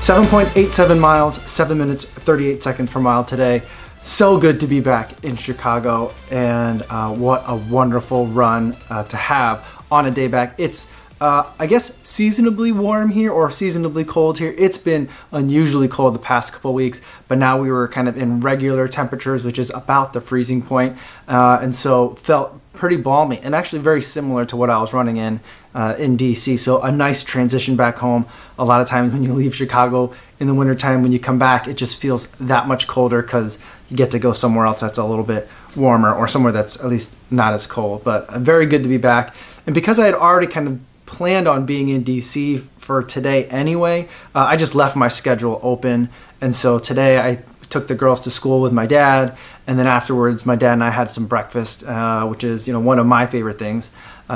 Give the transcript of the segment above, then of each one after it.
7.87 miles, 7 minutes, 38 seconds per mile today. So good to be back in Chicago, and what a wonderful run to have on a day back. It's I guess seasonably warm here or seasonably cold here. It's been unusually cold the past couple weeks, but now we were kind of in regular temperatures, which is about the freezing point, and so felt pretty balmy and actually very similar to what I was running in DC. So a nice transition back home. A lot of times when you leave Chicago in the wintertime, when you come back, it just feels that much colder because you get to go somewhere else that's a little bit warmer or somewhere that's at least not as cold. But very good to be back. And because I had already kind of planned on being in DC for today anyway, I just left my schedule open. And so today I took the girls to school with my dad, and then afterwards my dad and I had some breakfast, which is, you know, one of my favorite things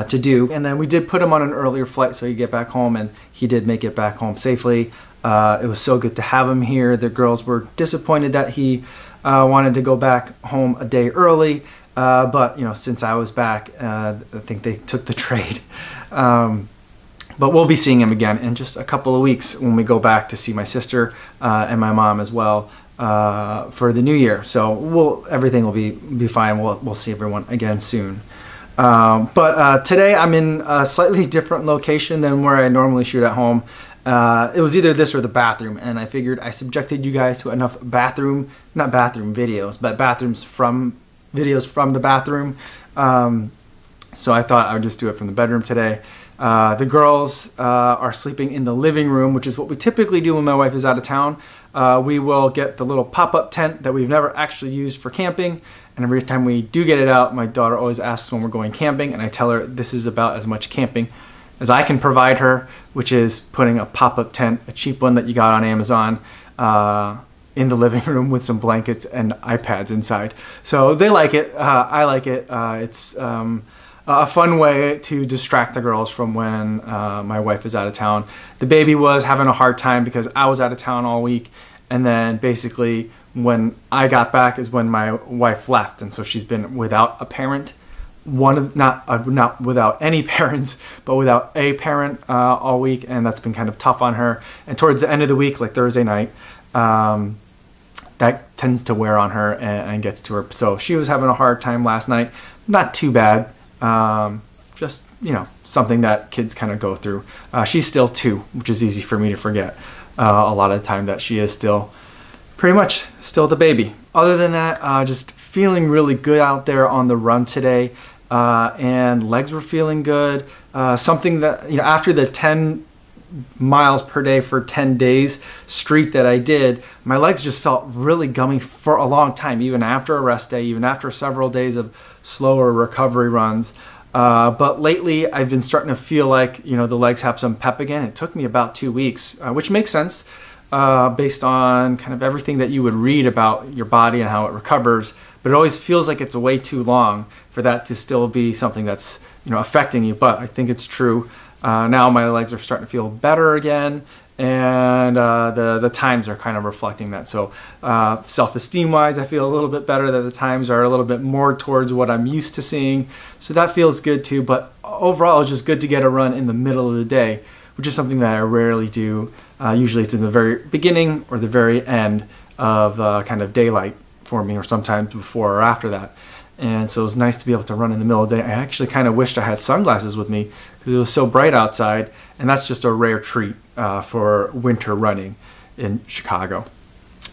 to do. And then we did put him on an earlier flight so he'd get back home, and he did make it back home safely. It was so good to have him here. The girls were disappointed that he wanted to go back home a day early, but you know, since I was back, I think they took the trade. But we'll be seeing him again in just a couple of weeks when we go back to see my sister and my mom as well for the new year. So everything will be fine. We'll see everyone again soon. But today I'm in a slightly different location than where I normally shoot at home. It was either this or the bathroom, and I figured I subjected you guys to enough not bathroom videos, but videos from the bathroom. So I thought I would just do it from the bedroom today. The girls are sleeping in the living room, which is what we typically do when my wife is out of town. We will get the little pop-up tent that we've never actually used for camping, and every time we do get it out, my daughter always asks when we're going camping, and I tell her this is about as much camping as I can provide her, which is putting a pop-up tent, a cheap one that you got on Amazon, in the living room with some blankets and iPads inside. So they like it. I like it. It's a fun way to distract the girls from when my wife is out of town. The baby was having a hard time because I was out of town all week, and then basically when I got back is when my wife left, and so she's been without a parent. Not without any parents, but without a parent all week, and that's been kind of tough on her. And towards the end of the week, like Thursday night, that tends to wear on her and gets to her. So she was having a hard time last night. Not too bad. Just, you know, something that kids kind of go through. She's still 2, which is easy for me to forget a lot of the time that she is still pretty much still the baby. Other than that, just feeling really good out there on the run today, and legs were feeling good. Something that, you know, after the 10 miles per day for 10 days streak that I did, my legs just felt really gummy for a long time, even after a rest day, even after several days of slower recovery runs. But lately I've been starting to feel like, you know, the legs have some pep again. It took me about 2 weeks, which makes sense based on kind of everything that you would read about your body and how it recovers. But it always feels like it's way too long for that to still be something that's, you know, affecting you. But I think it's true. Now my legs are starting to feel better again, and the times are kind of reflecting that. So self-esteem wise, I feel a little bit better, that the times are a little bit more towards what I'm used to seeing. So that feels good too. But overall, it's just good to get a run in the middle of the day, which is something that I rarely do. Usually it's in the very beginning or the very end of kind of daylight for me, or sometimes before or after that. And so it was nice to be able to run in the middle of the day. I actually kind of wished I had sunglasses with me because it was so bright outside, and that's just a rare treat for winter running in Chicago.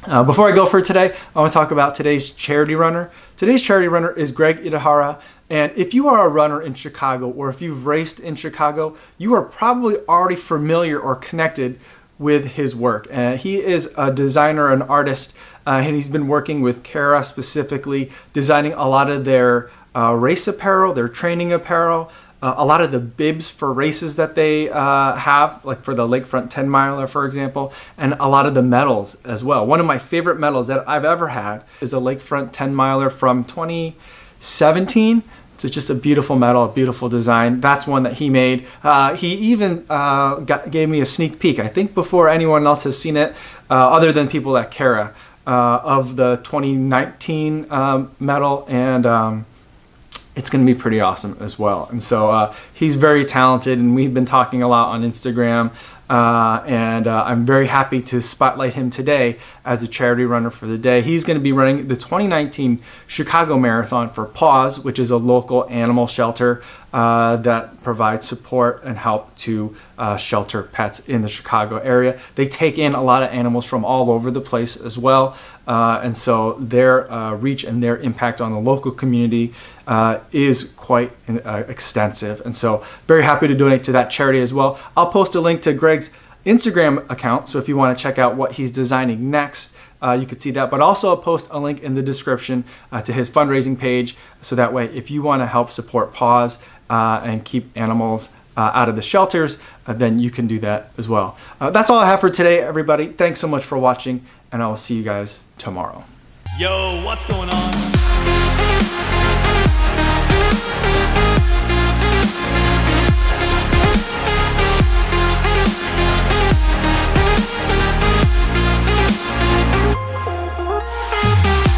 Before I go for today, I want to talk about today's charity runner. Today's charity runner is Greg Itahara, and if you are a runner in Chicago, or if you've raced in Chicago, you are probably already familiar or connected with his work. He is a designer, an artist, and he's been working with Kara specifically, designing a lot of their race apparel, their training apparel, a lot of the bibs for races that they have, like for the Lakefront 10 miler, for example, and a lot of the medals as well. One of my favorite medals that I've ever had is a Lakefront 10 miler from 2017. So it's just a beautiful medal, a beautiful design. That's one that he made. He even gave me a sneak peek, I think before anyone else has seen it, other than people at Kara, of the 2019 medal, and it's going to be pretty awesome as well. And so he's very talented, and we've been talking a lot on Instagram and I'm very happy to spotlight him today as a charity runner for the day. He's going to be running the 2019 Chicago Marathon for PAWS, which is a local animal shelter that provides support and help to shelter pets in the Chicago area. They take in a lot of animals from all over the place as well, and so their reach and their impact on the local community is quite extensive, and so very happy to donate to that charity as well. I'll post a link to Greg's Instagram account, so if you want to check out what he's designing next, you could see that, but also I'll post a link in the description to his fundraising page, so that way if you want to help support PAWS and keep animals out of the shelters, then you can do that as well. That's all I have for today, everybody. Thanks so much for watching, and I will see you guys tomorrow. Yo, what's going on?